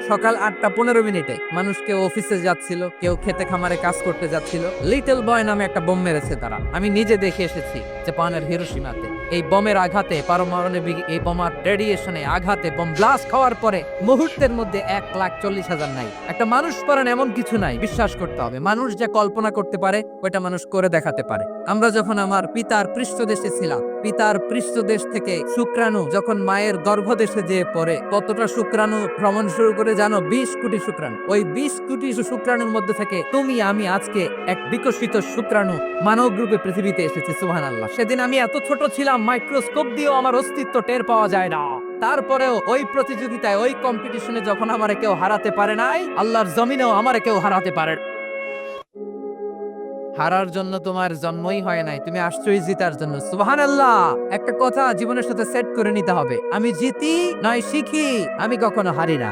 সকাল 8:15 মানুষ কেউ অফিসে যাচ্ছিল, কেউ খেতে খামারে কাজ করতে যাচ্ছিল। লিটল বয় নামে একটা বোম মেরেছে তারা। আমি নিজে দেখে এসেছি জাপানের হিরোশিমাতে। এই বোমের আঘাতে, পারমাণবিক এই বোমার রেডিয়েশনে আঘাতে, বোম ব্লাস্ট হওয়ার পরে মুহূর্তের মধ্যে 1,40,000 নাই। একটা মানুষ পারেন এমন কিছু নাই, বিশ্বাস করতে হবে। মানুষ যে কল্পনা করতে পারে ওইটা মানুষ করে দেখাতে পারে। আমরা যখন আমার পিতার পৃষ্ঠদেশে ছিলাম, পিতার পৃষ্ঠদেশ থেকে শুক্রাণু যখন মায়ের গর্ভদেশে যেয়ে পড়ে, কতটা শুক্রাণু ভ্রমণ শুরু করে জানো? 20 কোটি শুক্রাণু। ওই 20 কোটি শুক্রাণুর মধ্যে থেকে তুমি আমি আজকে এক বিকশিত শুক্রাণু মানব রূপে পৃথিবীতে এসেছে। সুবহানাল্লাহ। সেদিন আমি এত ছোট ছিলাম, মাইক্রোস্কোপ দিয়েও আমার অস্তিত্ব টের পাওয়া যায় না। তারপরেও ওই প্রতিযোগিতায়, ওই কম্পিটিশনে যখন আমারে কেউ হারাতে পারে নাই, আল্লাহর জমিনেও আমারে কেউ হারাতে পারে। হারার জন্য তোমার জন্মই হয় নাই, তুমি আসছোই জিতার জন্য। সুবহানাল্লাহ। একটা কথা জীবনের সাথে সেট করে নিতে হবে, আমি জিতি নয় শিখি, আমি কখনো হারি না।